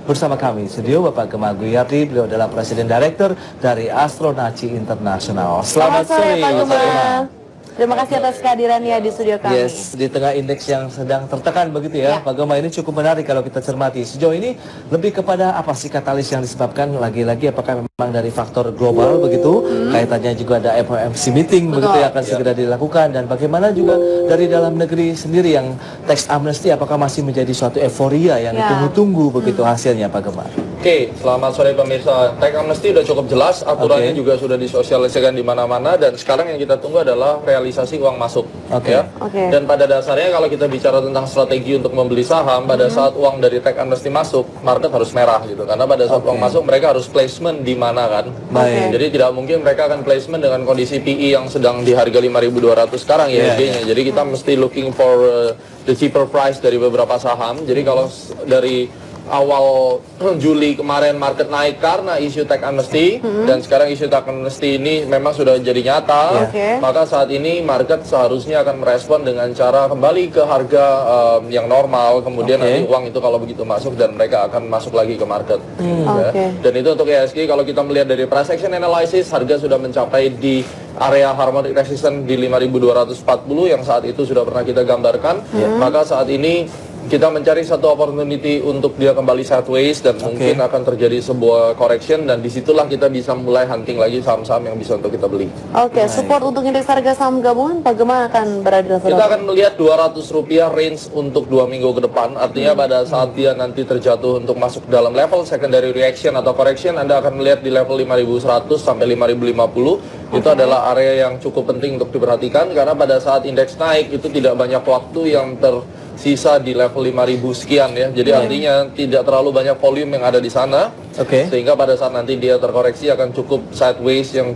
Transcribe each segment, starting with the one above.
Bersama kami studio Bapak Gemma Guyardi, beliau adalah Presiden Director dari Astronaci International. Selamat sore Pak Gemma. Terima kasih atas kehadirannya di studio kami. Yes, di tengah indeks yang sedang tertekan begitu ya, Pak Gemma, ini cukup menarik kalau kita cermati. Sejauh ini lebih kepada apa sih katalis yang disebabkan, lagi-lagi apakah memang dari faktor global begitu, kaitannya juga ada FOMC meeting begitu yang akan segera dilakukan, dan bagaimana juga dari dalam negeri sendiri yang tax amnesty, apakah masih menjadi suatu euforia yang ditunggu-tunggu begitu hasilnya Pak Gemma? Oke, selamat sore pemirsa. Tax amnesty sudah cukup jelas, aturannya juga sudah disosialisasikan di mana-mana, dan sekarang yang kita tunggu adalah realisasi uang masuk. Ya. Dan pada dasarnya kalau kita bicara tentang strategi untuk membeli saham, pada saat uang dari tax amnesty masuk, market harus merah gitu. Karena pada saat uang masuk, mereka harus placement di mana kan. Jadi tidak mungkin mereka akan placement dengan kondisi PE yang sedang di harga 5.200 sekarang IHSG-nya. Jadi kita mesti looking for the cheaper price dari beberapa saham. Jadi kalau dari awal Juli kemarin market naik karena isu tax amnesty, dan sekarang isu tax amnesty ini memang sudah jadi nyata, maka saat ini market seharusnya akan merespon dengan cara kembali ke harga yang normal, kemudian nanti uang itu kalau begitu masuk dan mereka akan masuk lagi ke market. Dan itu untuk IHSG. Kalau kita melihat dari price action analysis, harga sudah mencapai di area harmonic resistance di 5.240 yang saat itu sudah pernah kita gambarkan. Maka saat ini kita mencari satu opportunity untuk dia kembali sideways, dan mungkin akan terjadi sebuah correction, dan disitulah kita bisa mulai hunting lagi saham-saham yang bisa untuk kita beli. Support untuk indeks harga saham gabungan Pak Gemma akan berada di kita akan melihat Rp200 range untuk 2 minggu ke depan. Artinya pada saat dia nanti terjatuh untuk masuk dalam level secondary reaction atau correction, Anda akan melihat di level 5.100 sampai 5.050. Itu adalah area yang cukup penting untuk diperhatikan, karena pada saat indeks naik itu tidak banyak waktu yang tersisa di level 5.000 sekian ya. Jadi artinya tidak terlalu banyak volume yang ada di sana. Sehingga pada saat nanti dia terkoreksi akan cukup sideways yang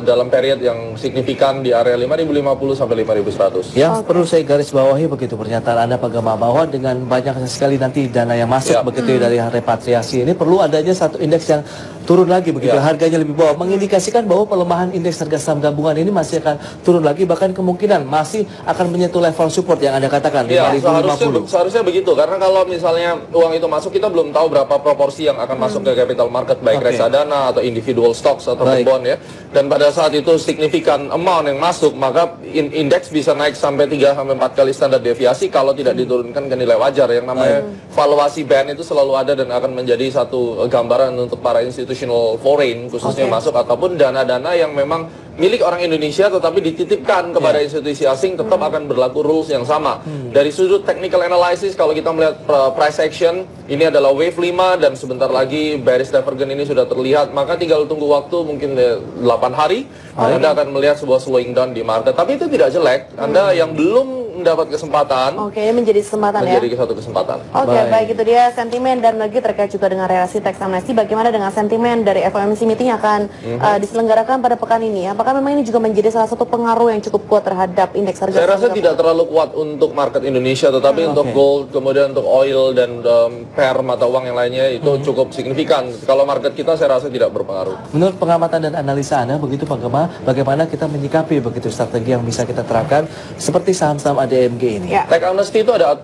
dalam period yang signifikan di area 5.050 sampai 5.100. Yang perlu saya garis bawahi begitu pernyataan Anda Pak Gemma, bahwa dengan banyaknya sekali nanti dana yang masuk begitu dari repatriasi ini, perlu adanya satu indeks yang turun lagi begitu, harganya lebih bawah, mengindikasikan bahwa pelemahan indeks harga saham gabungan ini masih akan turun lagi, bahkan kemungkinan masih akan menyentuh level support yang Anda katakan 5.050. Seharusnya begitu, karena kalau misalnya uang itu masuk, kita belum tahu berapa proporsi yang akan masuk ke capital market, baik reksadana atau individual stocks atau bond ya. Dan pada saat itu signifikan amount yang masuk, maka indeks bisa naik sampai 3 sampai 4 kali standar deviasi kalau tidak diturunkan ke nilai wajar. Yang namanya valuasi band itu selalu ada dan akan menjadi satu gambaran untuk para institutional foreign khususnya masuk, ataupun dana-dana yang memang milik orang Indonesia tetapi dititipkan kepada institusi asing, tetap akan berlaku rules yang sama. Dari sudut technical analysis, kalau kita melihat price action, ini adalah wave 5 dan sebentar lagi bearish divergence ini sudah terlihat, maka tinggal tunggu waktu mungkin 8 hari, Anda akan melihat sebuah slowing down di market. Tapi itu tidak jelek. Anda yang belum mendapat kesempatan, ini menjadi kesempatan menjadi satu kesempatan. Baik, itu dia sentimen dan lagi terkait juga dengan relasi tax amnesty. Bagaimana dengan sentimen dari FOMC meeting yang akan diselenggarakan pada pekan ini? Apakah memang ini juga menjadi salah satu pengaruh yang cukup kuat terhadap indeks harga? Saya rasa tidak terlalu kuat untuk market Indonesia, tetapi untuk gold, kemudian untuk oil dan per mata uang yang lainnya itu cukup signifikan. Kalau market kita saya rasa tidak berpengaruh. Menurut pengamatan dan analisa Anda begitu Pak Gemma, bagaimana kita menyikapi begitu strategi yang bisa kita terapkan seperti saham-saham ADMG ini? Tax amnesty itu ada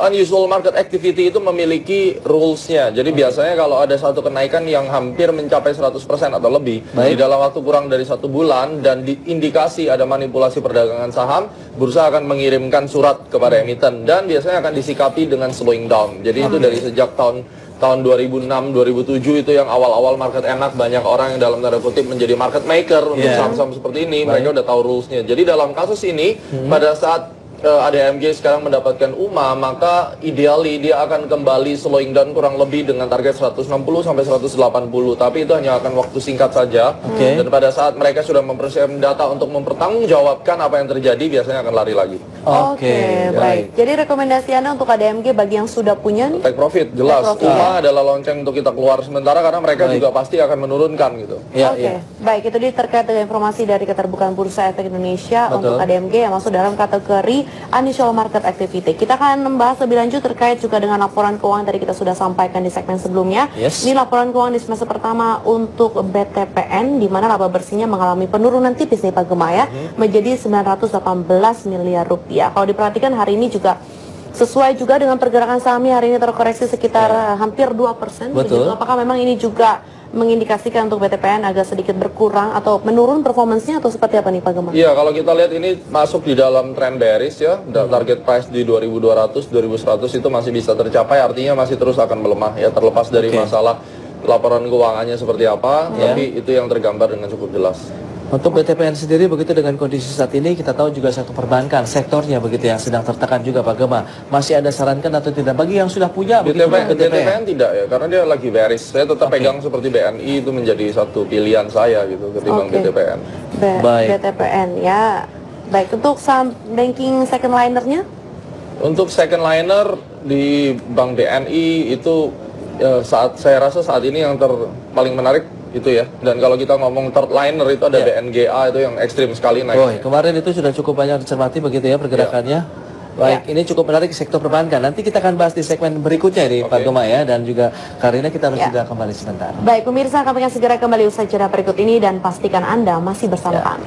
unusual market activity itu memiliki rules-nya. Jadi biasanya kalau ada satu kenaikan yang hampir mencapai 100% atau lebih di dalam waktu kurang dari 1 bulan dan diindikasi ada manipulasi perdagangan saham, bursa akan mengirimkan surat kepada emiten dan biasanya akan disikapi dengan slowing down. Jadi itu dari sejak tahun 2006, 2007 itu yang awal-awal market enak, banyak orang yang dalam tanda kutip menjadi market maker untuk saham-saham seperti ini. Mereka udah tahu rules-nya. Jadi dalam kasus ini pada saat ADMG sekarang mendapatkan UMA, maka ideally dia akan kembali slowing down kurang lebih dengan target 160 sampai 180, tapi itu hanya akan waktu singkat saja. Dan pada saat mereka sudah mempersiapkan data untuk mempertanggungjawabkan apa yang terjadi, biasanya akan lari lagi. Baik. Jadi rekomendasi Anda untuk ADMG bagi yang sudah punya take profit, jelas. UMA adalah lonceng untuk kita keluar sementara karena mereka juga pasti akan menurunkan gitu. Baik, itu dia terkait dengan informasi dari Keterbukaan Bursa Efek Indonesia untuk ADMG yang masuk dalam kategori unusual market activity. Kita akan membahas lebih lanjut terkait juga dengan laporan keuangan tadi kita sudah sampaikan di segmen sebelumnya. Ini laporan keuangan di semester pertama untuk BTPN, di mana laba bersihnya mengalami penurunan tipis nih Pak Gema ya, menjadi 918 miliar rupiah. Kalau diperhatikan hari ini juga sesuai juga dengan pergerakan sahamnya, hari ini terkoreksi sekitar hampir 2%. Begitu. Apakah memang ini juga mengindikasikan untuk BTPN agak sedikit berkurang atau menurun performance-nya atau seperti apa nih Pak Gema? Iya, kalau kita lihat ini masuk di dalam tren bearish ya. Target price di 2200, 2100 itu masih bisa tercapai, artinya masih terus akan melemah ya, terlepas dari masalah laporan keuangannya seperti apa, tapi itu yang tergambar dengan cukup jelas. Untuk BTPN sendiri begitu dengan kondisi saat ini kita tahu juga sektor perbankan sektornya begitu yang sedang tertekan juga Pak Gema. Masih ada sarankan atau tidak bagi yang sudah punya BTPN tidak ya, karena dia lagi bearish. Saya tetap pegang seperti BNI, itu menjadi satu pilihan saya gitu ketimbang BTPN. Baik. BTPN ya. Baik, untuk saham banking second linernya? Untuk second liner di Bank BNI itu saya rasa saat ini yang paling menarik itu ya. Dan kalau kita ngomong third liner itu ada BNGA, itu yang ekstrim sekali naik. Kemarin itu sudah cukup banyak dicermati begitu ya pergerakannya. Baik, ini cukup menarik sektor perbankan. Nanti kita akan bahas di segmen berikutnya nih Pak Gema ya, dan juga Karina kita harus juga kembali sebentar. Baik, pemirsa, kami akan segera kembali usai jeda berikut ini dan pastikan Anda masih bersama kami.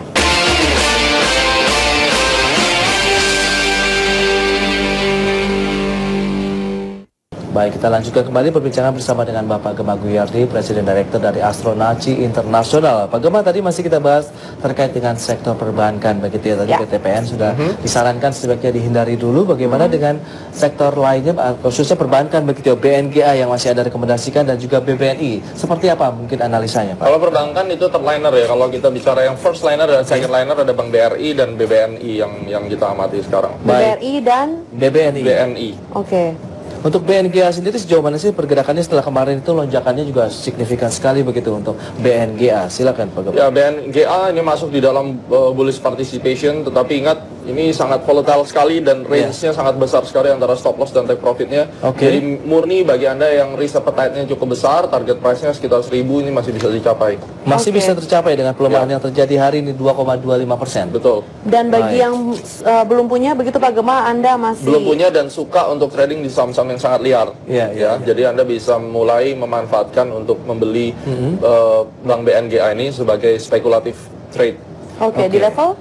Baik, kita lanjutkan kembali perbincangan bersama dengan Bapak Gema Guyardi, Presiden Direktur dari Astronaci Internasional. Pak Gema, tadi masih kita bahas terkait dengan sektor perbankan begitu ya. Tadi BTPN sudah disarankan sebaiknya dihindari dulu. Bagaimana dengan sektor lainnya, khususnya perbankan begitu ya, BNGA yang masih ada rekomendasikan dan juga BBNI. Seperti apa mungkin analisanya Pak? Kalau perbankan itu third liner ya. Kalau kita bicara yang first liner dan second liner ada Bank BRI dan BBNI yang kita amati sekarang. BRI dan BNI. Oke. Untuk BNGA sendiri sejauh mana sih pergerakannya setelah kemarin itu lonjakannya juga signifikan sekali begitu untuk BNGA? Silakan Pak Gema. Ya, BNGA ini masuk di dalam bullish participation, tetapi ingat ini sangat volatile sekali dan range-nya sangat besar sekali antara stop loss dan take profit-nya. Jadi murni bagi Anda yang risk appetite-nya cukup besar, target price-nya sekitar 1000 ini masih bisa dicapai. Masih bisa tercapai dengan pelemahan yang terjadi hari ini 2,25%. Betul. Dan bagi yang belum punya begitu Pak Gema, Anda masih belum punya dan suka untuk trading di saham-saham yang sangat liar. Jadi Anda bisa mulai memanfaatkan untuk membeli Bank BNGA ini sebagai spekulatif trade. Di level?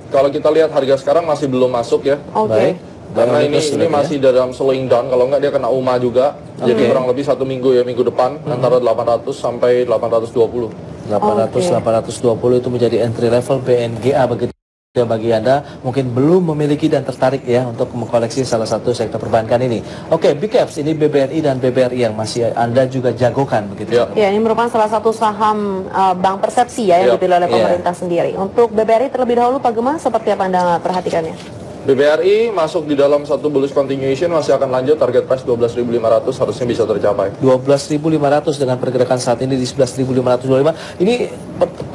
Kalau kita lihat harga sekarang masih belum masuk ya. Baik. Karena ini masih dalam slowing down, kalau nggak dia kena UMA juga. Jadi kurang lebih 1 minggu ya, minggu depan antara 800 sampai 820. 800-820 itu menjadi entry level BNGA begitu ya bagi Anda mungkin belum memiliki dan tertarik ya untuk mengkoleksi salah satu sektor perbankan ini. Big caps ini BBNI dan BBRI yang masih Anda juga jagokan begitu. Ya, ini merupakan salah satu saham bank persepsi ya yang dipilih oleh pemerintah sendiri. Untuk BBRI terlebih dahulu Pak Gema, seperti apa Anda perhatikannya? BBRI masuk di dalam satu bullish continuation, masih akan lanjut, target price 12.500 harusnya bisa tercapai. 12.500 dengan pergerakan saat ini di 11.525. Ini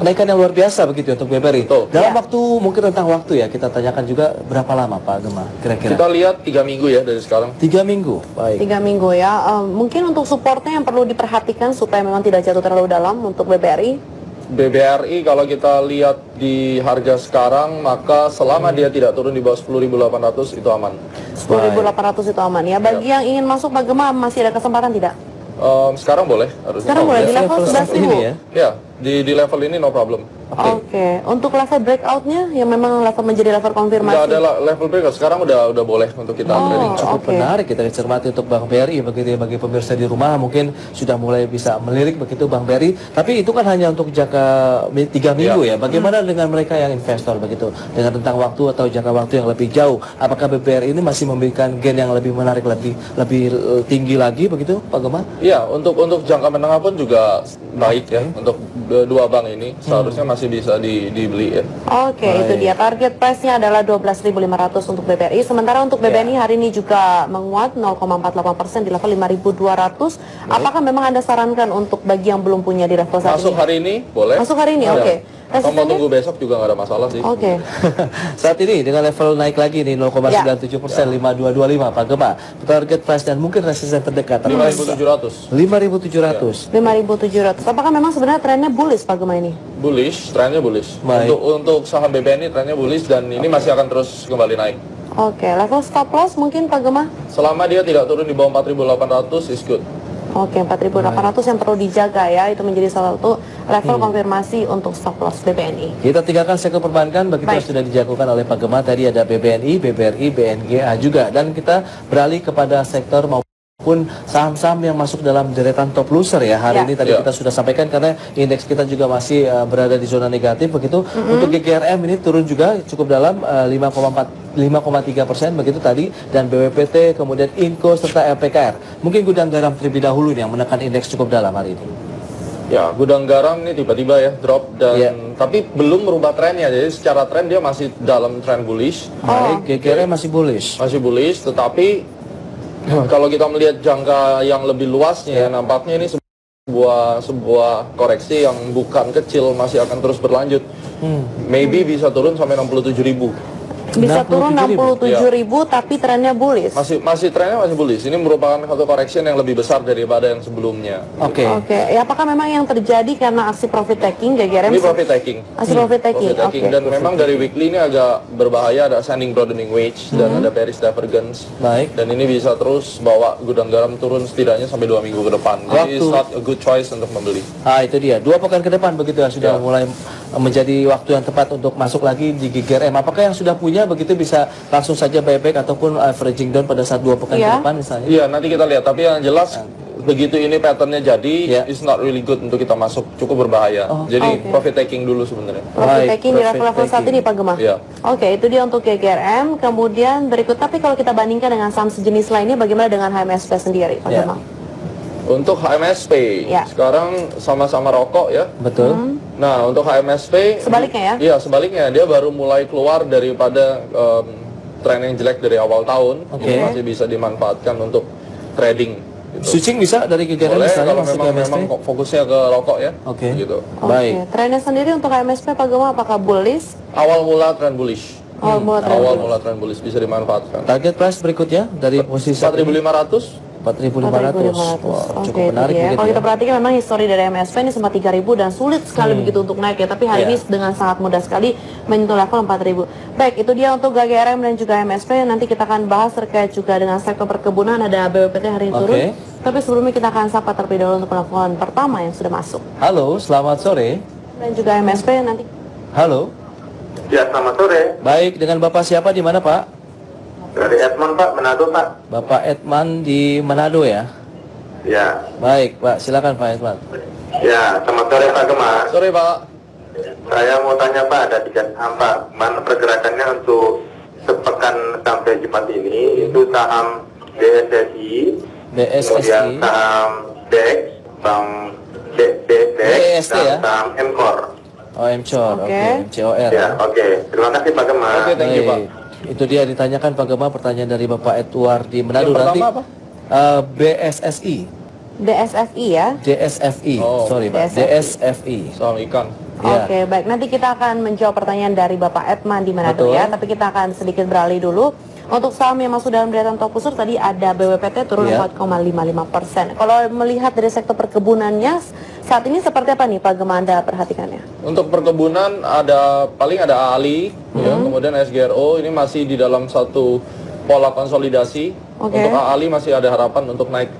kenaikan yang luar biasa begitu untuk BBRI. Dalam waktu mungkin rentang waktu ya kita tanyakan juga berapa lama Pak Gema kira-kira? Kita lihat 3 minggu ya dari sekarang. 3 minggu, baik. 3 minggu ya. Mungkin untuk supportnya yang perlu diperhatikan supaya memang tidak jatuh terlalu dalam untuk BBRI. BBRI kalau kita lihat di harga sekarang, maka selama dia tidak turun di bawah 10.800 itu aman. 10.800 itu aman ya. Bagi yang ingin masuk Pak Gema, masih ada kesempatan tidak? Sekarang boleh. Sekarang boleh di level 11.000 ya? Di level ini no problem. Untuk level breakout-nya yang memang level menjadi level konfirmasi. Nggak ada level breakout, sekarang udah boleh untuk kita trading. Cukup menarik kita cermati untuk Bank BRI begitu ya, bagi pemirsa di rumah mungkin sudah mulai bisa melirik begitu Bank BRI. Tapi itu kan hanya untuk jangka 3 minggu ya. Bagaimana dengan mereka yang investor begitu dengan rentang waktu atau jangka waktu yang lebih jauh? Apakah BBRI ini masih memberikan gain yang lebih menarik, lebih tinggi lagi begitu Pak Gema? Iya, untuk jangka menengah pun juga baik ya. Untuk dua bank ini seharusnya masih bisa dibeli ya. Itu dia target price-nya adalah 12.500 untuk BBRI. Sementara untuk BBNI hari ini juga menguat 0,48% di level 5.200. Apakah memang Anda sarankan untuk bagi yang belum punya di level saat ini? Masuk hari ini boleh. Masuk hari ini, Kalau mau tunggu besok juga nggak ada masalah sih. Oke. Saat ini dengan level naik lagi nih 0,97%, 5225 Pak Gema. Target price dan mungkin resisten terdekat 5.700. 5.700. 5.700. Apakah memang sebenarnya trennya bullish Pak Gema ini? Bullish, trennya bullish. Baik. Untuk saham BBN ini trennya bullish dan ini masih akan terus kembali naik. Oke, level stop loss mungkin Pak Gema? Selama dia tidak turun di bawah 4.800 is good. Oke, 4.800 yang perlu dijaga ya, itu menjadi salah satu level konfirmasi untuk stop loss BBNI. Kita tinggalkan sektor perbankan begitu yang sudah dijagokan oleh Pak Gema. Tadi ada BBNI, BBRI, BNGA juga. Dan kita beralih kepada sektor maupun saham-saham yang masuk dalam deretan top loser ya. Hari ini tadi kita sudah sampaikan karena indeks kita juga masih berada di zona negatif begitu. Untuk GGRM ini turun juga cukup dalam 5,3% begitu tadi, dan BWPT, kemudian Inco serta LPKR. Mungkin gudang garam terlebih dahulu nih yang menekan indeks cukup dalam hari ini. Ya, gudang garam ini tiba-tiba ya drop dan tapi belum merubah trennya. Jadi secara tren dia masih dalam tren bullish. Baik, GGRM masih bullish. Masih bullish, tetapi kalau kita melihat jangka yang lebih luasnya nampaknya ini sebuah koreksi yang bukan kecil, masih akan terus berlanjut. Maybe bisa turun sampai 67.000. Bisa turun 67.000 tapi trennya bullish. Masih trennya masih bullish. Ini merupakan satu correction yang lebih besar daripada yang sebelumnya. Oke. Ya, apakah memang yang terjadi karena aksi profit taking GGRM? Ini profit taking. Aksi profit taking. Dan memang dari weekly ini agak berbahaya, ada ascending broadening wedge dan ada bearish divergence. Baik. Dan ini bisa terus bawa gudang garam turun setidaknya sampai 2 minggu ke depan. Jadi it's not a good choice untuk membeli. Itu dia. 2 pekan ke depan begitu ya sudah mulai menjadi waktu yang tepat untuk masuk lagi di GGRM. Apakah yang sudah punya begitu bisa langsung saja buyback ataupun averaging down pada saat 2 pekan ke depan misalnya? Iya, nanti kita lihat. Tapi yang jelas begitu ini patternnya jadi, it's not really good untuk kita masuk, cukup berbahaya. Jadi profit taking dulu sebenarnya. Profit taking di level-level saat ini Pak Gema? Iya. Oke, itu dia untuk GGRM. Kemudian berikut, tapi kalau kita bandingkan dengan saham sejenis lainnya, bagaimana dengan HMSP sendiri Pak Gema? Untuk HMSP, sekarang sama-sama rokok ya. Betul. Nah, untuk HMSP sebaliknya ya? Iya, sebaliknya. Dia baru mulai keluar daripada tren yang jelek dari awal tahun. Masih bisa dimanfaatkan untuk trading gitu. Switching bisa dari GGRM boleh, misalnya kalau memang fokusnya ke rokok ya. Gitu. Baik. Trennya sendiri untuk HMSP Pak Gema apakah bullish? Awal mula tren bullish. Awal mula tren bullish bisa dimanfaatkan. Target price berikutnya dari posisi 4.500. 4.500. Wow, cukup menarik ya. begitu Kalau ya. kita perhatikan memang histori dari MSP ini sempat 3.000 dan sulit sekali begitu untuk naik ya. Tapi hari ini dengan sangat mudah sekali menyentuh level 4.000. Baik, itu dia untuk GGRM dan juga MSP. Nanti kita akan bahas terkait juga dengan sektor perkebunan. Ada BWPT hari ini turun. Tapi sebelumnya kita akan sapa terlebih dahulu untuk penelpon pertama yang sudah masuk. Halo, selamat sore. Dan juga MSP nanti. Halo. Ya, selamat sore. Baik, dengan Bapak siapa di mana Pak? Dari Edmond Pak, Manado Pak. Bapak Edman di Manado ya? Ya. Baik Pak, silakan Pak Edman. Ya, selamat sore Pak Gema. Sore Pak. Saya mau tanya Pak, ada 3 saham Pak. Mana pergerakannya untuk sepekan sampai Jumat ini? Itu saham BSSI, kemudian saham DEX, saham BST ya? saham MCOR. Oh, MCOR, oke. MCOR. Ya, oke. Terima kasih Pak Gema. Oke, thank you Pak. Itu dia ditanyakan Pak Gema, pertanyaan dari Bapak Edward di Manado. Yang nanti pertama apa? BSSI. DSFI ya? DSFI, sorry Pak, DSFI. Saham ikan. Oke, baik. Nanti kita akan menjawab pertanyaan dari Bapak Edman di Manado ya. Tapi kita akan sedikit beralih dulu. Untuk saham yang masuk dalam deretan top pusur tadi ada BWPT turun 4,55%. Kalau melihat dari sektor perkebunannya saat ini seperti apa nih Pak Gema, Anda perhatikannya? Untuk perkebunan paling ada AALI, ya, kemudian SGRO ini masih di dalam satu pola konsolidasi. Untuk AALI masih ada harapan untuk naik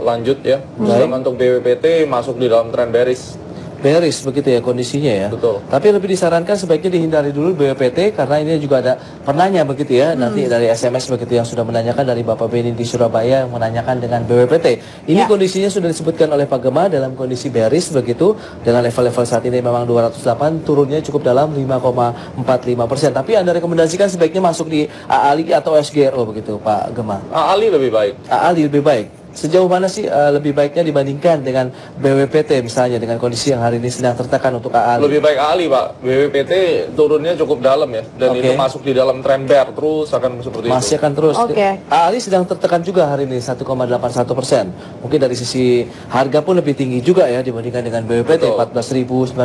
lanjut ya. Sedangkan untuk BWPT masuk di dalam tren bearish. Bearish begitu ya kondisinya ya. Betul. Tapi lebih disarankan sebaiknya dihindari dulu BWPT karena ini juga ada penanya begitu ya. Nanti dari SMS begitu yang sudah menanyakan dari Bapak Beni di Surabaya yang menanyakan dengan BWPT. Ini kondisinya sudah disebutkan oleh Pak Gema dalam kondisi bearish begitu, dengan level-level saat ini memang 208, turunnya cukup dalam 5,45%. Tapi Anda rekomendasikan sebaiknya masuk di AALI atau SGRO begitu Pak Gema? AALI lebih baik. AALI lebih baik. sejauh mana sih lebih baiknya dibandingkan dengan BWPT misalnya dengan kondisi yang hari ini sedang tertekan untuk AALI? Lebih baik AALI, Pak. BWPT turunnya cukup dalam ya, dan itu masuk di dalam trend bear terus akan seperti itu. Masih akan terus. AALI sedang tertekan juga hari ini 1,81%. Mungkin dari sisi harga pun lebih tinggi juga ya dibandingkan dengan BWPT 14.925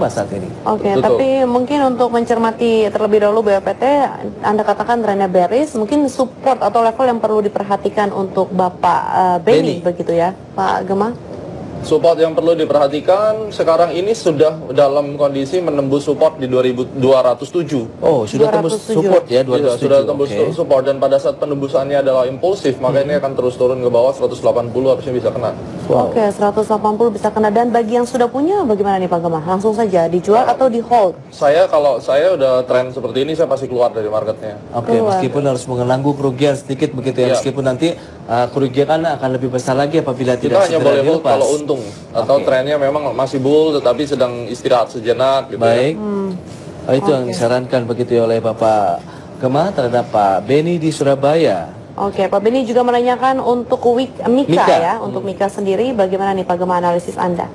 saat ini. Tapi mungkin untuk mencermati terlebih dahulu BWPT, Anda katakan trennya bearish, mungkin support atau level yang perlu diperhatikan untuk Bapak Beni begitu ya, Pak Gemma? Support yang perlu diperhatikan sekarang ini sudah dalam kondisi menembus support di 2207. Oh, sudah tembus support ya 207. Sudah tembus support, dan pada saat penembusannya adalah impulsif, maka ini akan terus turun ke bawah 180 harusnya bisa kena. 180 bisa kena. Dan bagi yang sudah punya bagaimana nih Pak Gemma? Langsung saja dijual atau di hold? Kalau saya udah tren seperti ini, saya pasti keluar dari marketnya. Meskipun harus menanggung kerugian sedikit begitu ya, meskipun nanti kerugian akan lebih besar lagi apabila tidak hanya boleh hold kalau untung atau trennya memang masih bull tetapi sedang istirahat sejenak gitu. Baik. Itu yang disarankan begitu oleh Bapak Gemma terhadap Pak Beni di Surabaya. Pak Beni juga menanyakan untuk Mika ya, untuk Mika sendiri bagaimana nih Pak Gemma analisis Anda?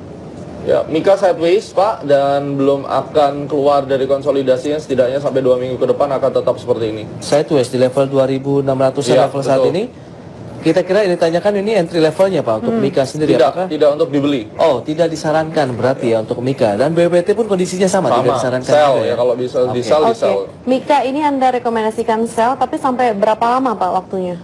Ya, Mika sideways Pak, dan belum akan keluar dari konsolidasinya setidaknya sampai 2 minggu ke depan akan tetap seperti ini. Sideways di level 2.600 level saat ini. Kita kira ini tanyakan ini entry levelnya Pak untuk Mika sendiri apakah? Tidak untuk dibeli. Oh, tidak disarankan berarti ya untuk Mika, dan BWT pun kondisinya sama tidak disarankan sell juga, ya kalau bisa di sell di sell. Mika ini Anda rekomendasikan sell, tapi sampai berapa lama Pak waktunya?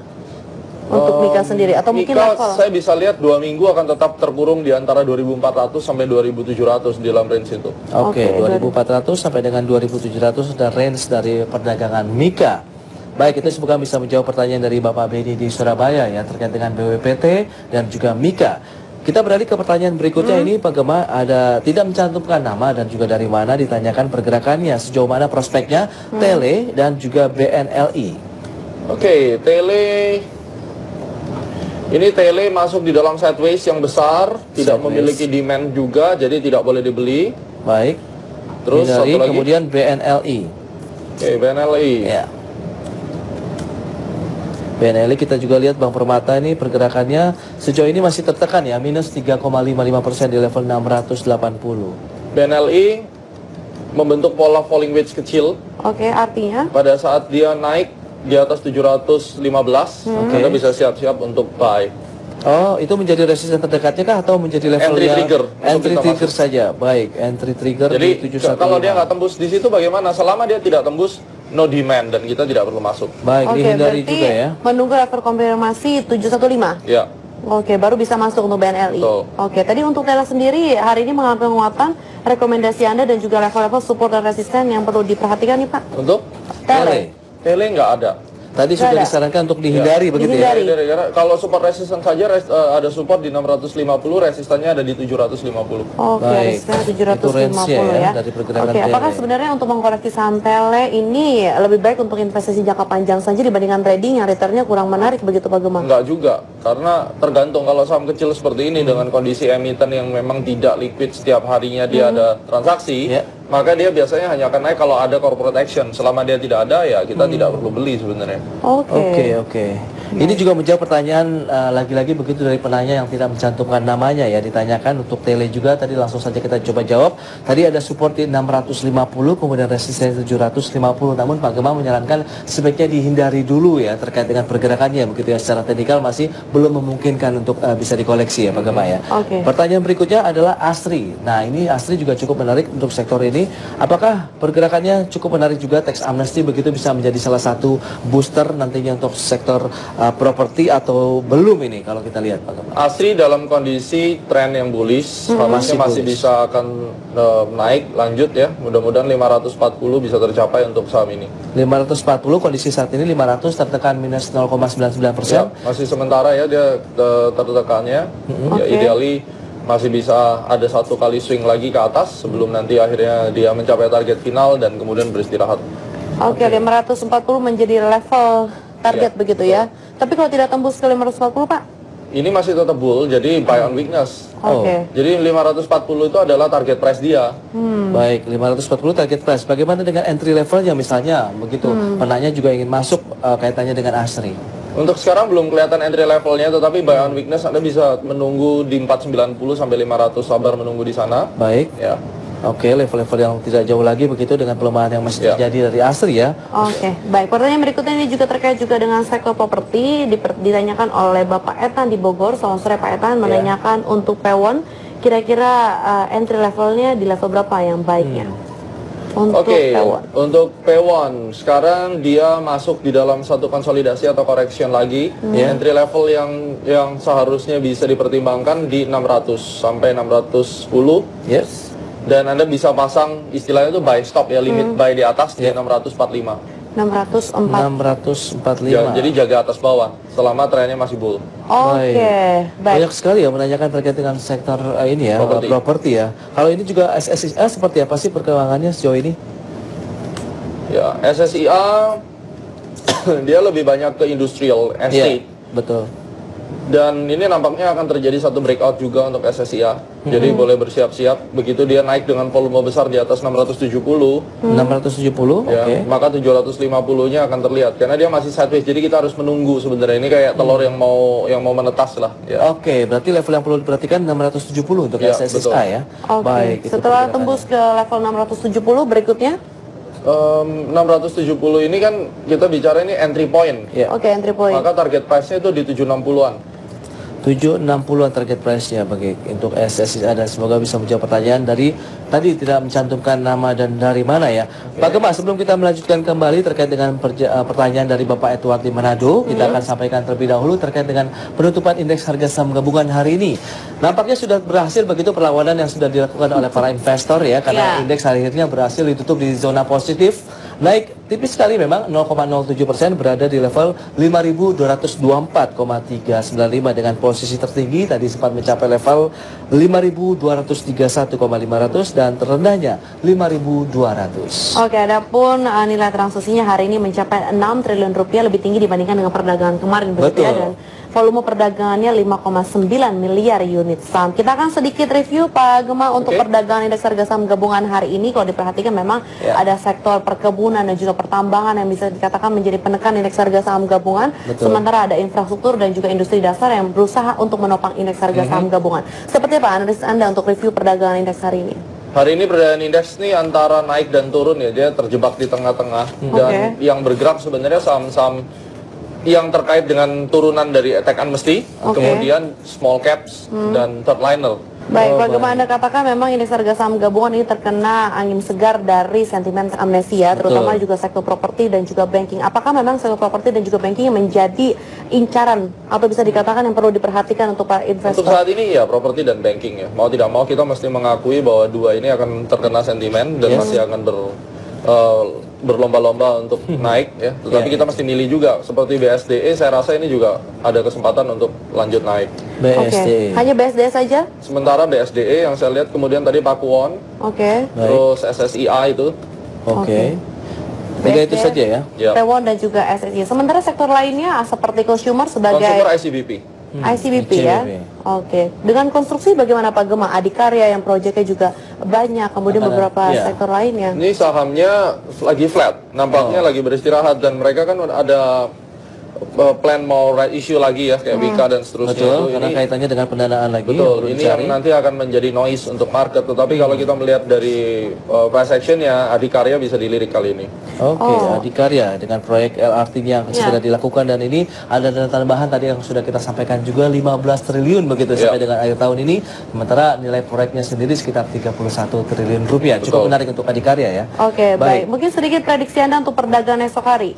Untuk Mika sendiri atau mungkin level? Saya bisa lihat 2 minggu akan tetap terkurung di antara 2.400 sampai 2.700 di dalam range itu. 2.400 sampai dengan 2.700 sudah range dari perdagangan Mika. Baik, itu semoga bisa menjawab pertanyaan dari Bapak Beni di Surabaya ya terkait dengan BWPT dan juga Mika. Kita beralih ke pertanyaan berikutnya ini Pak Gemma, ada tidak mencantumkan nama dan juga dari mana ditanyakan pergerakannya, sejauh mana prospeknya Tele dan juga BNLI. Tele ini Tele masuk di dalam sideways yang besar, tidak memiliki demand juga, jadi tidak boleh dibeli. Baik. Terus satu lagi kemudian BNLI. BNLI. Ya. BNLI kita juga lihat Bank Permata ini pergerakannya sejauh ini masih tertekan ya, minus 3,55% di level 680. BNLI membentuk pola falling wedge kecil. Artinya? Pada saat dia naik di atas 715, Anda bisa siap-siap untuk buy. Oh, itu menjadi resisten terdekatnya kah atau menjadi level entry trigger? Entry trigger saja. Baik, entry trigger jadi, di 715. kalau dia nggak tembus di situ bagaimana? Selama dia tidak tembus, no demand dan kita tidak perlu masuk. Baik, dihindari juga ya. Menunggu level konfirmasi 715. Ya. Baru bisa masuk untuk BNLI. Tadi untuk Tele sendiri hari ini mengalami penguatan, rekomendasi Anda dan juga level-level support dan resisten yang perlu diperhatikan nih Pak. Untuk Tele nggak ada. Tadi sudah disarankan untuk dihindari begitu ya. Karena kalau support resisten saja ada support di 650, resistannya ada di 750. Resistannya 750 ya. Dari pergerakan Tele. Apakah sebenarnya untuk mengkoreksi saham Tele ini lebih baik untuk investasi jangka panjang saja dibandingkan trading yang returnnya kurang menarik begitu Pak Gemma? Enggak juga, karena tergantung kalau saham kecil seperti ini dengan kondisi emiten yang memang tidak liquid setiap harinya dia ada transaksi. Maka dia biasanya hanya akan naik kalau ada corporate action. Selama dia tidak ada, ya kita tidak perlu beli sebenarnya. Ini juga menjawab pertanyaan lagi-lagi begitu dari penanya yang tidak mencantumkan namanya ya. Ditanyakan untuk Tele juga, tadi langsung saja kita coba jawab. Tadi ada support di 650, kemudian resisten 750. Namun Pak Gemma menyarankan sebaiknya dihindari dulu ya terkait dengan pergerakannya begitu ya. Secara teknikal masih belum memungkinkan untuk bisa dikoleksi ya Pak Gemma ya. Pertanyaan berikutnya adalah Asri. Nah, ini Asri juga cukup menarik untuk sektor ini. Apakah pergerakannya cukup menarik juga, tax amnesty begitu bisa menjadi salah satu booster nantinya untuk sektor properti atau belum ini kalau kita lihat Pak Gemma? Asri dalam kondisi tren yang bullish, masih bisa akan naik lanjut ya. Mudah-mudahan 540 bisa tercapai untuk saham ini. 540 kondisi saat ini 500 tertekan minus 0,99%. Masih sementara ya dia tertekannya. Ideally masih bisa ada satu kali swing lagi ke atas sebelum nanti akhirnya dia mencapai target final dan kemudian beristirahat. 540 menjadi level target begitu ya. Tapi kalau tidak tembus ke 540 Pak? Ini masih tetap bull, jadi buy on weakness. Jadi 540 itu adalah target price dia. Baik, 540 target price. Bagaimana dengan entry levelnya misalnya? Begitu penanya juga ingin masuk kaitannya dengan Asri. Untuk sekarang belum kelihatan entry levelnya, tetapi buy on weakness Anda bisa menunggu di 490 sampai 500, sabar menunggu di sana. Baik. Ya. Oke, level-level yang tidak jauh lagi begitu dengan pelemahan yang masih terjadi dari ASRI ya. Oke, baik. Pertanyaan berikutnya ini juga terkait juga dengan sektor properti. Ditanyakan oleh Bapak Etan di Bogor. Selamat sore Pak Etan, menanyakan untuk Pewon, kira-kira entry levelnya di level berapa yang baiknya? Oke, untuk Pewon sekarang dia masuk di dalam satu konsolidasi atau correction lagi. Entry level yang seharusnya bisa dipertimbangkan di 600 sampai 610. Yes. Dan Anda bisa pasang istilahnya itu buy stop ya, limit buy di atas di 645. 645. Jadi jaga atas bawah selama trennya masih bull. Oke, baik. Banyak sekali ya menanyakan terkait dengan sektor ini ya, properti ya. Kalau ini juga SSIA seperti apa sih perkembangannya sejauh ini? Ya, SSIA dia lebih banyak ke industrial estate. Betul. Dan ini nampaknya akan terjadi satu breakout juga untuk SSIA. Jadi boleh bersiap-siap begitu dia naik dengan volume besar di atas 670. 670, ya, oke. Maka 750-nya akan terlihat karena dia masih sideways. Jadi kita harus menunggu sebenarnya, ini kayak telur yang mau menetas lah ya. Oke, berarti level yang perlu diperhatikan 670 untuk SSIA ya. Oke. Baik, setelah tembus ke level 670 berikutnya? 670 ini kan kita bicara ini entry point. Oke, entry point. Maka target price-nya itu di 760-an. 760-an target price-nya bagi untuk SSIA, dan semoga bisa menjawab pertanyaan dari tadi tidak mencantumkan nama dan dari mana ya. Pak Gemma, sebelum kita melanjutkan kembali terkait dengan pertanyaan dari Bapak Edward di Manado, kita akan sampaikan terlebih dahulu terkait dengan penutupan indeks harga saham gabungan hari ini. Nampaknya sudah berhasil begitu perlawanan yang sudah dilakukan oleh para investor ya, karena indeks akhirnya berhasil ditutup di zona positif. Naik tipis sekali memang 0,07%, berada di level 5.224,395 dengan posisi tertinggi tadi sempat mencapai level 5.231,500 dan terendahnya 5.200. Oke, adapun nilai transaksinya hari ini mencapai 6 triliun rupiah, lebih tinggi dibandingkan dengan perdagangan kemarin begitu ya, dan volume perdagangannya 5,9 miliar unit saham. Kita akan sedikit review Pak Gemma untuk perdagangan indeks harga saham gabungan hari ini. Kalau diperhatikan memang ada sektor perkebunan dan juga pertambangan yang bisa dikatakan menjadi penekan indeks harga saham gabungan. Sementara ada infrastruktur dan juga industri dasar yang berusaha untuk menopang indeks harga saham gabungan. Seperti apa analisis Anda untuk review perdagangan indeks hari ini? Hari ini perdagangan indeks ini antara naik dan turun ya, dia terjebak di tengah-tengah. Dan yang bergerak sebenarnya saham-saham yang terkait dengan turunan dari tech amnesty, kemudian small caps dan third liner. Baik, bagaimana Anda katakan memang indeks harga saham gabungan ini terkena angin segar dari sentimen amnesia, terutama juga sektor properti dan juga banking. Apakah memang sektor properti dan juga banking menjadi incaran atau bisa dikatakan yang perlu diperhatikan untuk para investor? Untuk saat ini ya properti dan banking ya. Mau tidak mau kita mesti mengakui bahwa dua ini akan terkena sentimen dan masih akan berlomba-lomba untuk naik ya. Tetapi kita mesti milih juga. Seperti BSDE saya rasa ini juga ada kesempatan untuk lanjut naik. BSDE. Hanya BSDE saja? Sementara BSDE yang saya lihat, kemudian tadi Pakuwon. Terus SSIA itu. Tiga itu saja ya. Pewon dan juga SSI. Sementara sektor lainnya seperti consumer sebagai Consumer ICBP. ICBP ya. Dengan konstruksi bagaimana Pak Gemma? Adikarya yang proyeknya juga banyak, kemudian beberapa sektor lainnya. Ini sahamnya lagi flat, nampaknya lagi beristirahat, dan mereka kan ada plan mau right issue lagi ya, kayak Wika dan seterusnya. Betul, karena kaitannya dengan pendanaan lagi. Betul, ini yang nanti akan menjadi noise untuk market. Tetapi kalau kita melihat dari price action ya, Adikarya bisa dilirik kali ini. Adikarya dengan proyek LRT yang sudah dilakukan, dan ini ada dana tambahan tadi yang sudah kita sampaikan juga 15 triliun begitu sampai dengan akhir tahun ini. Sementara nilai proyeknya sendiri sekitar 31 triliun rupiah. Cukup menarik untuk Adikarya ya. Baik. Mungkin sedikit prediksi Anda untuk perdagangan esok hari.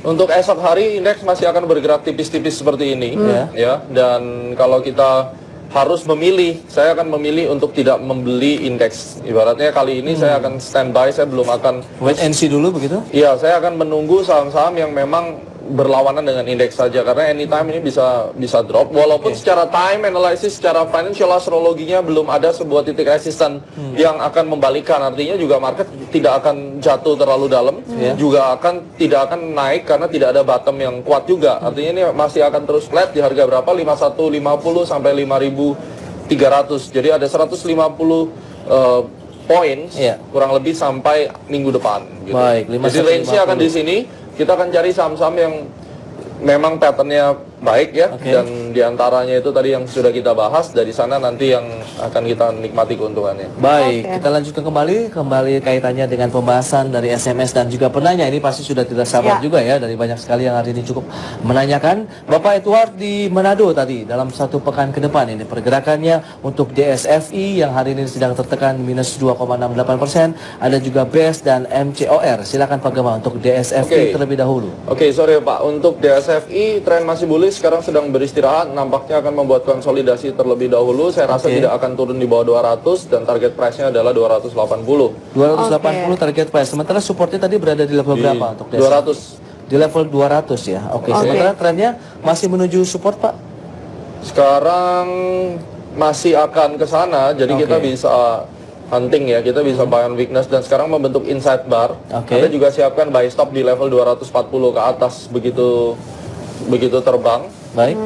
Untuk esok hari indeks masih akan bergerak tipis-tipis seperti ini ya. Dan kalau kita harus memilih, saya akan memilih untuk tidak membeli indeks. Ibaratnya kali ini saya akan standby, saya belum akan wait and see dulu begitu? Iya, saya akan menunggu saham-saham yang memang berlawanan dengan indeks saja, karena anytime ini bisa drop, walaupun secara time analysis, secara financial astrologinya belum ada sebuah titik resisten yang akan membalikkan. Artinya juga market tidak akan jatuh terlalu dalam, juga tidak akan naik karena tidak ada bottom yang kuat juga. Artinya ini masih akan terus flat di harga berapa? 5150 sampai 5300. Jadi ada 150 points kurang lebih sampai minggu depan gitu. Baik, jadi range-nya akan di sini. Kita akan cari saham-saham yang memang patternnya baik ya, Oke. dan diantaranya itu tadi yang sudah kita bahas, dari sana nanti yang akan kita nikmati keuntungannya. Baik, Oke. kita lanjutkan kembali kaitannya dengan pembahasan dari SMS dan juga penanya. Ini pasti sudah tidak sabar Ya. juga ya, dari banyak sekali yang hari ini cukup menanyakan. Bapak Edward di Manado tadi, dalam satu pekan ke depan ini pergerakannya untuk DSFI yang hari ini sedang tertekan minus 2,68%, ada juga BES dan MCOR. Silakan Pak Gema untuk DSFI Oke. terlebih dahulu. Oke, sorry Pak, untuk DSFI tren masih bullish, sekarang sedang beristirahat, nampaknya akan membuat konsolidasi terlebih dahulu. Saya rasa Oke. tidak akan turun di bawah 200 dan target price-nya adalah 280. 280 target price. Sementara supportnya tadi berada di level berapa untuk DSFI? 200. Di level 200 ya. Oke, Oke. sementara trennya masih menuju support, Pak. Sekarang masih akan ke sana, jadi Oke. kita bisa hunting ya, kita bisa buy on weakness dan sekarang membentuk inside bar. Oke. Anda juga siapkan buy stop di level 240 ke atas, begitu terbang. Baik.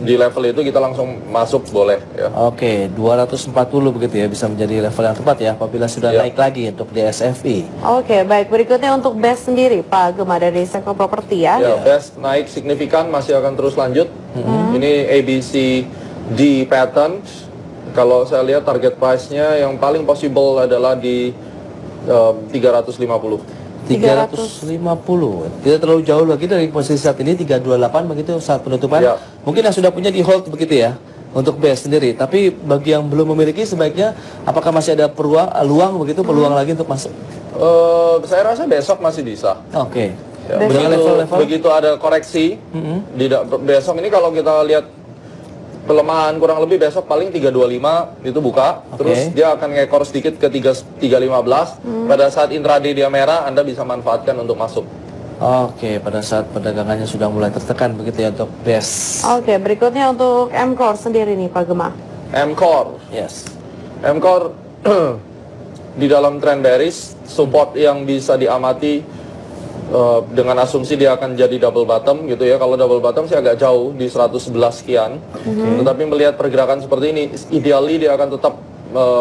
Di level itu kita langsung masuk boleh ya. Oke, 240 begitu ya, bisa menjadi level yang tepat ya apabila sudah Ya. naik lagi untuk DSFI. Oke, baik. Berikutnya untuk BES sendiri, Pak Gema dari sektor properti ya. Ya, best naik signifikan masih akan terus lanjut. Ini ABCD pattern. Kalau saya lihat target price-nya yang paling possible adalah di 350. 350. Tidak terlalu jauh lagi dari posisi saat ini 328 begitu saat penutupan. Ya. Mungkin yang sudah punya di hold begitu ya untuk BES sendiri. Tapi bagi yang belum memiliki sebaiknya apakah masih ada peluang begitu peluang lagi untuk masuk? Saya rasa besok masih bisa. Oke. Ya, Dengan level-level? begitu ada koreksi, besok ini kalau kita lihat pelemahan kurang lebih besok paling 325 itu buka, Oke. terus dia akan ngekor sedikit ke 315. Pada saat intraday dia merah, Anda bisa manfaatkan untuk masuk. Oke, pada saat perdagangannya sudah mulai tertekan begitu ya untuk BES. Oke, berikutnya untuk MCOR sendiri nih, Pak Gema. MCOR, Yes. MCOR di dalam trend bearish, support yang bisa diamati dengan asumsi dia akan jadi double bottom gitu ya. Kalau double bottom sih agak jauh di 111 sekian. Tetapi melihat pergerakan seperti ini, ideally dia akan tetap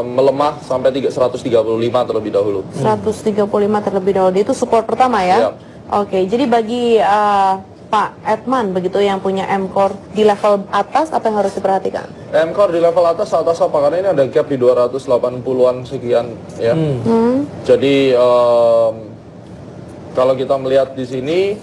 melemah sampai 135 terlebih dahulu. 135 terlebih dahulu. Itu support pertama ya? Iya. Oke, jadi bagi Pak Edman begitu yang punya MCOR di level atas, apa yang harus diperhatikan? MCOR di level atas apa? Karena ini ada gap di 280-an sekian ya. Jadi kalau kita melihat di sini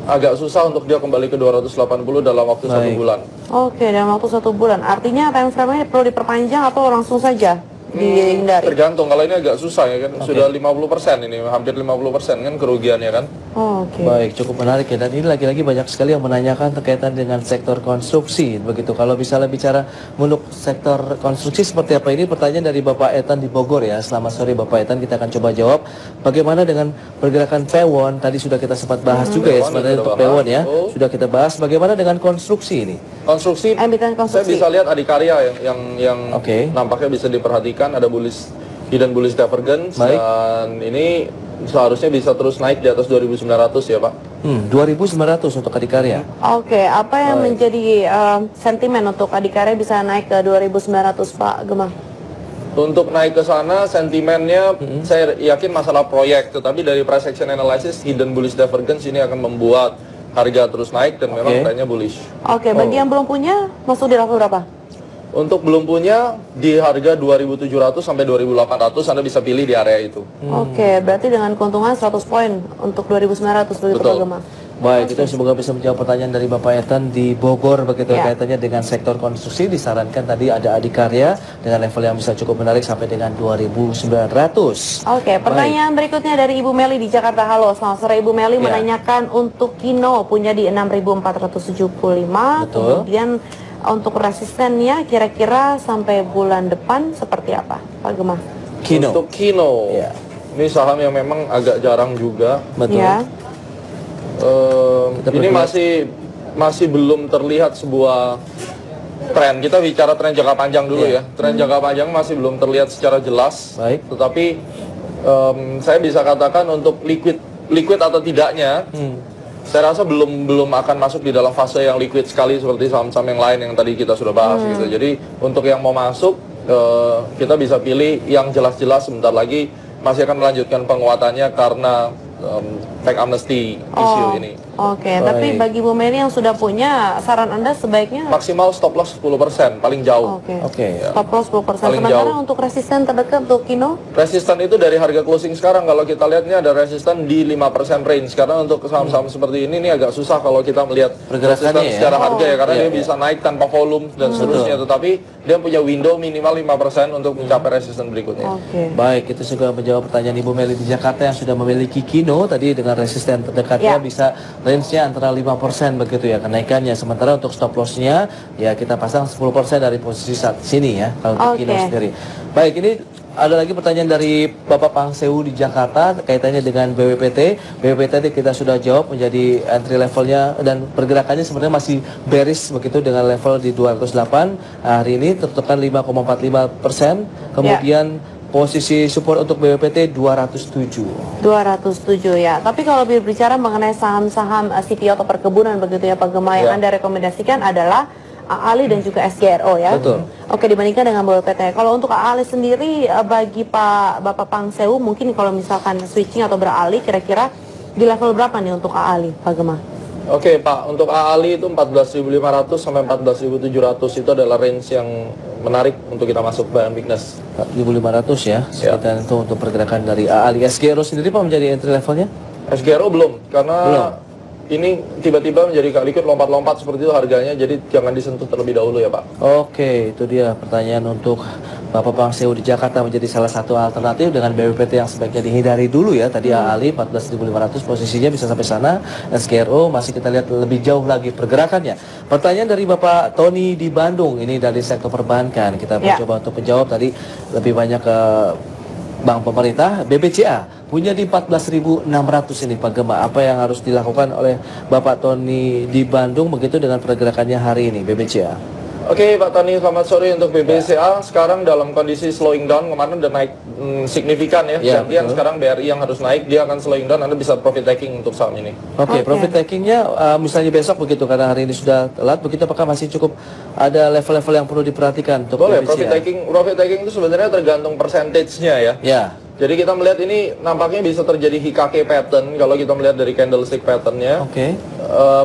agak susah untuk dia kembali ke 280 dalam waktu 1 Baik. bulan. Oke, dalam waktu 1 bulan. Artinya time frame-nya perlu diperpanjang atau langsung saja dihindari? Tergantung, kalau ini agak susah ya kan. Sudah 50% ini, hampir 50% kan kerugiannya kan. Oke. Baik, cukup menarik ya. Dan ini lagi-lagi banyak sekali yang menanyakan terkaitan dengan sektor konstruksi. Begitu, kalau misalnya bicara untuk sektor konstruksi seperti apa ini, pertanyaan dari Bapak Etan di Bogor ya. Selamat sore Bapak Etan, kita akan coba jawab. Bagaimana dengan pergerakan Pewon? Tadi sudah kita sempat bahas juga ya Pewon sebenarnya sudah untuk bahas. Pewon ya. Oh. Sudah kita bahas. Bagaimana dengan konstruksi ini? Konstruksi, Emiten saya konstruksi. bisa lihat Adikarya yang Oke. nampaknya bisa diperhatikan, ada hidden bullish divergence, Baik. dan ini seharusnya bisa terus naik di atas 2.900 ya Pak. 2.900 untuk Adikarya. Oke, apa yang menjadi sentimen untuk Adikarya bisa naik ke 2.900, Pak Gema? Untuk naik ke sana sentimennya saya yakin masalah proyek, tetapi dari price action analysis hidden bullish divergence ini akan membuat harga terus naik dan memang trennya bullish. Oke, bagi yang belum punya, masuk di level berapa? Untuk belum punya di harga 2.700 sampai 2.800 Anda bisa pilih di area itu. Oke, berarti dengan keuntungan 100 poin untuk 2.900 begitu, Pak Betul. Gema? Baik, itu semoga bisa menjawab pertanyaan dari Bapak Etan di Bogor begitu Ya. kaitannya dengan sektor konstruksi. Disarankan tadi ada Adikarya dengan level yang bisa cukup menarik sampai dengan 2.900. Oke, pertanyaan berikutnya dari Ibu Meli di Jakarta. Halo, selamat sore Ibu Meli. Ya. Menanyakan untuk Kino punya di 6.475. Betul. Kemudian untuk resistennya kira-kira sampai bulan depan seperti apa, Pak Gema? Kino. Untuk Kino, Ya. ini saham yang memang agak jarang juga. Betul. Ya. Kita Ini bergerak. masih belum terlihat sebuah tren. Kita bicara tren jangka panjang dulu ya. Tren jangka panjang masih belum terlihat secara jelas. Baik. Tetapi saya bisa katakan untuk liquid atau tidaknya, saya rasa belum akan masuk di dalam fase yang liquid sekali seperti saham-saham yang lain yang tadi kita sudah bahas gitu. Jadi untuk yang mau masuk, kita bisa pilih yang jelas-jelas sebentar lagi masih akan melanjutkan penguatannya karena tax amnesty issue ini. Oke, tapi bagi Bu Mary yang sudah punya, saran Anda sebaiknya maksimal stop loss 10%, paling jauh. Oke. Stop loss 10%. Paling Sementara jauh. untuk resisten terdekat untuk Kino? Resisten itu dari harga closing sekarang, kalau kita lihat ini ada resisten di 5% range. Karena untuk saham-saham seperti ini agak susah kalau kita melihat pergerakannya resisten secara harga ya, karena Iya, dia bisa naik tanpa volume dan seterusnya. Tetapi dia punya window minimal 5% untuk mencapai resisten berikutnya. Baik, itu juga menjawab pertanyaan Ibu Meli di Jakarta yang sudah memiliki Kino tadi dengan resisten terdekatnya bisa range-nya antara 5% begitu ya kenaikannya. Sementara untuk stop loss-nya ya kita pasang 10% dari posisi saat sini ya kalau untuk Kino sendiri. Baik, ini ada lagi pertanyaan dari Bapak Pangsewu di Jakarta kaitannya dengan BWPT. BWPT tadi kita sudah jawab menjadi entry levelnya dan pergerakannya sebenarnya masih bearish begitu dengan level di 208. Hari ini tertekan 5,45%. Kemudian posisi support untuk BWPT 207. 207 ya. Tapi kalau berbicara mengenai saham-saham CPO atau perkebunan begitu ya Pak Gema, yang Anda rekomendasikan adalah AALI dan juga SGRO ya. Betul. Oke, dibandingkan dengan BWPT. Kalau untuk AALI sendiri bagi Bapak Pangsewu mungkin kalau misalkan switching atau beralih kira-kira di level berapa nih untuk AALI Pak Gema? Oke Pak, untuk AALI itu 14.500 sampai 14.700 itu adalah range yang menarik untuk kita masuk Bayan Bignas. 4.500 ya, sekitar itu untuk pergerakan dari AALI. SGRO sendiri Pak menjadi entry levelnya? SGRO belum, karena ini tiba-tiba menjadi liquid lompat-lompat seperti itu harganya, jadi jangan disentuh terlebih dahulu ya Pak. Oke, itu dia pertanyaan untuk Bapak Pangsewu di Jakarta menjadi salah satu alternatif dengan BWPT yang sebaiknya dihindari dulu ya. Tadi AALI 14.500 posisinya bisa sampai sana. SGRO masih kita lihat lebih jauh lagi pergerakannya. Pertanyaan dari Bapak Tony di Bandung, ini dari sektor perbankan. Kita mencoba untuk menjawab tadi lebih banyak ke Bank Pemerintah. BBCA punya di 14.600 ini Pak Gema. Apa yang harus dilakukan oleh Bapak Tony di Bandung begitu dengan pergerakannya hari ini BBCA? Oke Pak Tony, selamat sore untuk BBCA. Sekarang dalam kondisi slowing down, kemarin udah naik signifikan ya. Gantian sekarang BRI yang harus naik, dia akan slowing down, Anda bisa profit taking untuk saham ini. Oke, profit takingnya misalnya besok begitu karena hari ini sudah telat, begitu apakah masih cukup ada level-level yang perlu diperhatikan untuk Boleh, BBCA? profit taking itu sebenarnya tergantung persentage-nya ya. Ya. Jadi kita melihat ini nampaknya bisa terjadi Hikake pattern kalau kita melihat dari candlestick patternnya. Oke.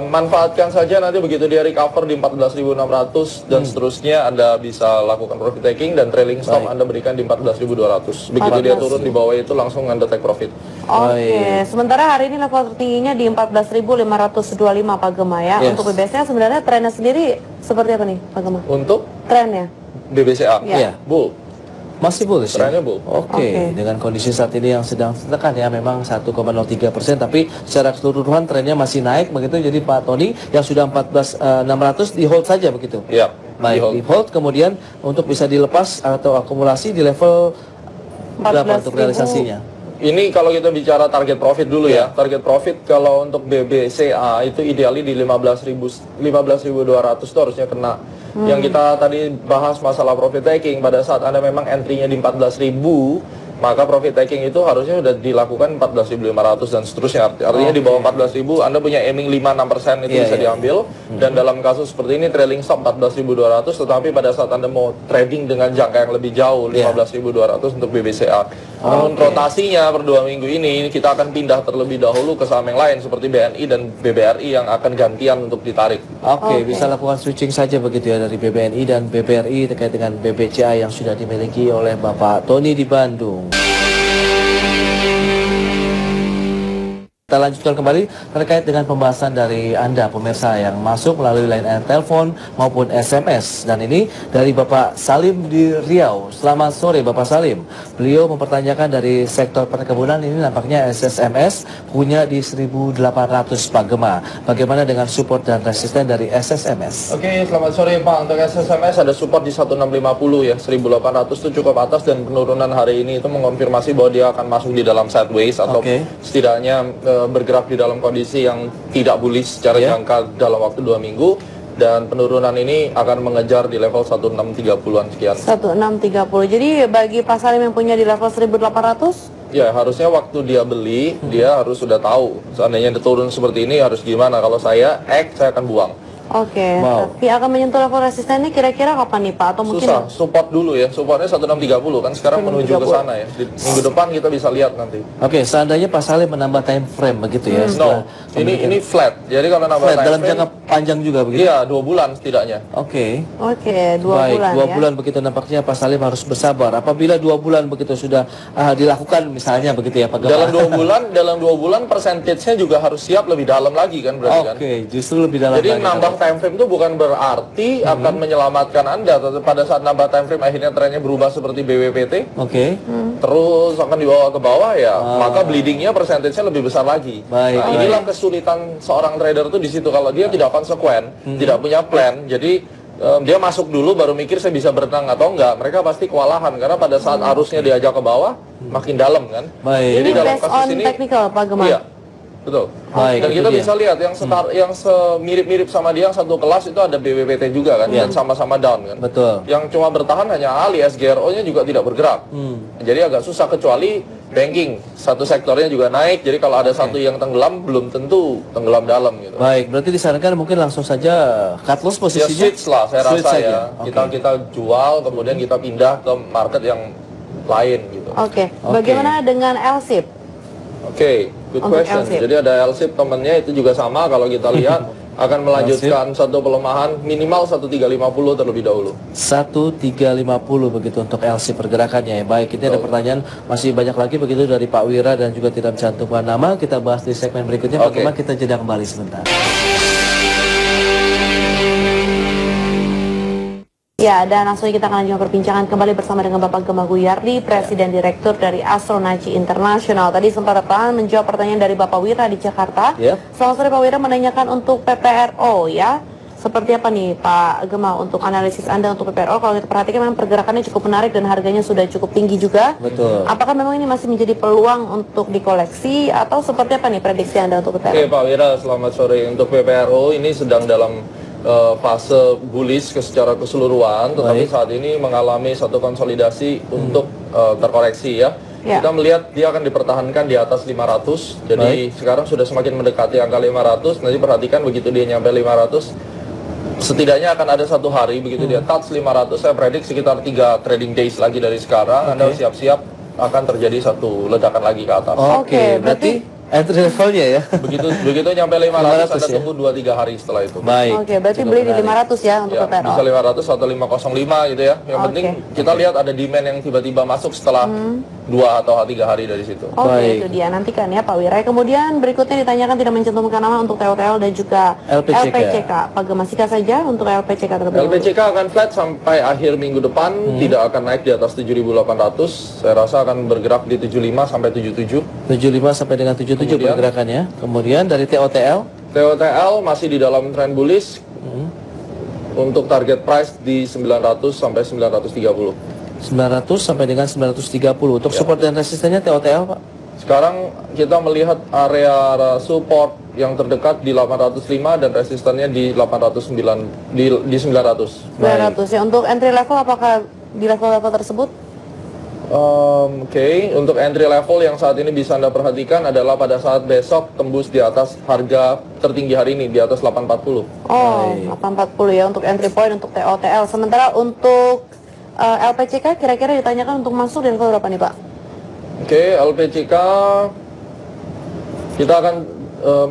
Manfaatkan saja nanti begitu dia recover di 14.600 dan seterusnya Anda bisa lakukan profit taking dan trailing stop Anda berikan di 14.200. Begitu dia turun di bawah itu langsung Anda take profit. Oke, sementara hari ini level tertingginya di 14.525 Pak Gema ya. Untuk BBCA sebenarnya trennya sendiri seperti apa nih Pak Gema? Untuk trennya BBCA, bull. Masih bullish ya? Trennya bull. Oke, dengan kondisi saat ini yang sedang tertekan ya memang 1,03%, tapi secara keseluruhan trennya masih naik begitu. Jadi Pak Tony yang sudah 14.600 di hold saja begitu. Iya. Baik, di hold kemudian untuk bisa dilepas atau akumulasi di level berapa untuk realisasinya? Ini kalau kita bicara target profit dulu ya. Target profit kalau untuk BBCA itu idealnya di 15.200 itu harusnya kena. Yang kita tadi bahas masalah profit taking, pada saat Anda memang entry-nya di 14.000, maka profit taking itu harusnya sudah dilakukan 14.500 dan seterusnya. Artinya di bawah 14.000 Anda punya aiming 5-6% itu bisa diambil. Dan dalam kasus seperti ini trailing stop 14.200, tetapi pada saat Anda mau trading dengan jangka yang lebih jauh 15.200 untuk BBCA. Namun rotasinya per 2 minggu ini kita akan pindah terlebih dahulu ke saham yang lain seperti BNI dan BBRI yang akan gantian untuk ditarik. Oke, bisa lakukan switching saja begitu ya dari BBNI dan BBRI terkait dengan BBCA yang sudah dimiliki oleh Bapak Tony di Bandung. Kita lanjutkan kembali terkait dengan pembahasan dari Anda pemirsa yang masuk melalui line telepon maupun SMS. Dan ini dari Bapak Salim di Riau. Selamat sore Bapak Salim. Beliau mempertanyakan dari sektor perkebunan ini nampaknya SSMS punya di 1.800 Pak Gema. Bagaimana dengan support dan resisten dari SSMS? Oke, selamat sore Pak. Untuk SSMS ada support di 1650 ya. 1.800 itu cukup atas dan penurunan hari ini itu mengonfirmasi bahwa dia akan masuk di dalam sideways atau setidaknya bergerak di dalam kondisi yang tidak bullish secara jangka dalam waktu 2 minggu, dan penurunan ini akan mengejar di level 1630-an sekian. 1630. Jadi bagi Pak Salim yang punya di level 1800? Ya, harusnya waktu dia beli, dia harus sudah tahu seandainya dia turun seperti ini harus gimana. Kalau saya act, saya akan buang. Oke, Wow. tapi akan menyentuh level resisten ini kira-kira kapan nih Pak? Atau mungkin Susah, support dulu ya. Supportnya 1630 kan sekarang menuju ke sana ya. Di minggu depan kita bisa lihat nanti. Oke, seandainya Pak Salim menambah time frame begitu ya. No, ini flat. Jadi kalau nambah flat time dalam frame, jangka panjang juga begitu. iya 2 bulan setidaknya. Oke. Oke, 2 Baik, bulan 2 ya. bulan begitu nampaknya Pak Salim harus bersabar. Apabila 2 bulan begitu sudah dilakukan misalnya begitu ya Pak Gemma. Dalam 2 bulan persentasenya juga harus siap lebih dalam lagi kan berarti kan. Oke, justru lebih dalam Jadi lagi. nambah time frame itu bukan berarti akan menyelamatkan Anda. Pada saat nambah time frame akhirnya trennya berubah seperti BWPT, Oke. terus akan dibawa ke bawah ya, maka bleedingnya persentasenya lebih besar lagi. Baik, Nah, inilah kesulitan seorang trader itu di situ kalau dia tidak konsekuen, tidak punya plan. Jadi dia masuk dulu baru mikir saya bisa berenang atau enggak. Mereka pasti kewalahan karena pada saat arusnya diajak ke bawah makin dalam kan. Baik. Ini dalam based kasus on ini- technical Pak Gemma. Iya. Betul. Baik, Dan itu kita dia. bisa lihat yang semirip-mirip sama dia yang satu kelas itu ada BWPT juga kan, dan sama-sama down kan. Betul. Yang cuma bertahan hanya Ali, SGRO-nya juga tidak bergerak. Jadi agak susah kecuali banking, satu sektornya juga naik. Jadi kalau ada satu yang tenggelam, belum tentu tenggelam dalam gitu. Baik, berarti disarankan mungkin langsung saja cut loss Ya posisinya. switch lah, saya Switch rasa saja. ya. Oke. Kita jual, kemudian kita pindah ke market yang lain gitu. Oke, bagaimana dengan LSIP? Oke, good Untuk question. LSIP. Jadi ada LSIP temennya itu juga sama kalau kita lihat akan melanjutkan satu pelemahan minimal 1350 terlebih dahulu. 1350 begitu untuk LC pergerakannya ya. Baik, ini ada pertanyaan masih banyak lagi begitu dari Pak Wira dan juga tidak mencantumkan nama. Kita bahas di segmen berikutnya. Oke. Bagaimana kita jeda kembali sebentar. Ya, dan langsung kita akan lanjutkan perbincangan kembali bersama dengan Bapak Gemma Guyardi, Presiden Direktur dari Astronaci International. Tadi sempat menjawab pertanyaan dari Bapak Wira di Jakarta. Ya. Selamat sore Pak Wira, menanyakan untuk PPRO ya. Seperti apa nih Pak Gemma untuk analisis Anda untuk PPRO? Kalau kita perhatikan memang pergerakannya cukup menarik dan harganya sudah cukup tinggi juga. Betul. Apakah memang ini masih menjadi peluang untuk dikoleksi atau seperti apa nih prediksi Anda untuk PPRO? Oke Pak Wira, selamat sore. Untuk PPRO ini sedang dalam fase bullish secara keseluruhan, tetapi Baik. saat ini mengalami satu konsolidasi untuk terkoreksi ya. Ya. Kita melihat dia akan dipertahankan di atas 500. Jadi sekarang sudah semakin mendekati angka 500. Nanti perhatikan begitu dia nyampe 500, setidaknya akan ada satu hari begitu dia touch 500. Saya prediksi sekitar 3 trading days lagi dari sekarang. Anda siap-siap akan terjadi satu ledakan lagi ke atas. Oke, berarti entry levelnya ya. Begitu nyampe 500, 500 Anda ya? tunggu 2-3 hari setelah itu. Baik. Oke, berarti Cukup beli di menarik. 500 ya untuk Ya, PPRO. bisa 500 atau 505 gitu ya. Yang Oke. penting kita lihat ada demand yang tiba-tiba masuk setelah 2 atau 3 hari dari situ. Oke, Baik. itu dia. Nantikan ya Pak Wira. Kemudian berikutnya ditanyakan tidak mencantumkan nama untuk TOTL dan juga LPCK. Pak Gemma, singkat saja untuk LPCK terlebih dahulu. LPCK akan flat sampai akhir minggu depan, tidak akan naik di atas 7.800. Saya rasa akan bergerak di 75 sampai 77. 75 sampai dengan 77 Kemudian? pergerakannya. Kemudian dari TOTL TOTL masih di dalam trend bullish. Untuk target price di 900 sampai 930. 900 sampai dengan 930. Untuk support dan resistennya TOTL Pak. Sekarang kita melihat area support yang terdekat di 805 dan resistennya di 809 di 900. 900 ya. Untuk entry level apakah di level-level tersebut? Oke, untuk entry level yang saat ini bisa Anda perhatikan adalah pada saat besok tembus di atas harga tertinggi hari ini di atas 840. Oh, 840 ya untuk entry point untuk TOTL. Sementara untuk LPCK kira-kira ditanyakan untuk masuk di level berapa nih Pak? Oke, LPCK kita akan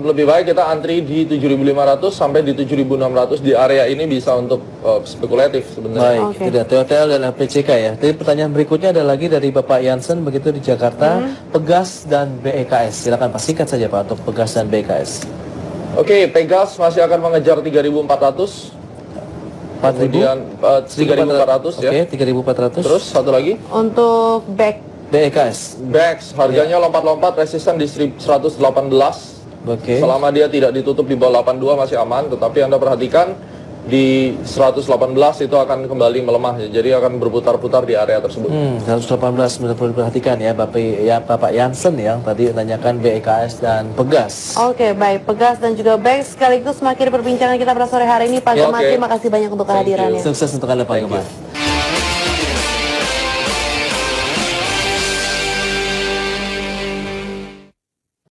lebih baik kita antri di 7.500 sampai di 7.600. Di area ini bisa untuk spekulatif sebenarnya. Baik, Oke. itu dia TOTL dan LPCK ya. Jadi pertanyaan berikutnya ada lagi dari Bapak Jansen begitu di Jakarta, Pegas dan BEKS. Silakan Pak, singkat saja Pak untuk Pegas dan BEKS. Oke, Pegas masih akan mengejar 3.400. 4.000, Kemudian 3.400 ya. Oke, 3.400. Terus satu lagi. Untuk back BEKS. BEX harganya lompat-lompat resisten di 118. Oke. Selama dia tidak ditutup di bawah 82 masih aman, tetapi Anda perhatikan di 118 itu akan kembali melemah, jadi akan berputar-putar di area tersebut. 118 benar perlu diperhatikan ya Bapak Jansen yang tadi menanyakan BEKS dan Pegas. Oke, baik. Pegas dan juga back sekaligus mengakhiri perbincangan kita pada sore hari ini. Pak Ya, Gemma, oke. terima kasih banyak untuk kehadirannya. Sukses untuk Anda Pak Thank Gemma. you.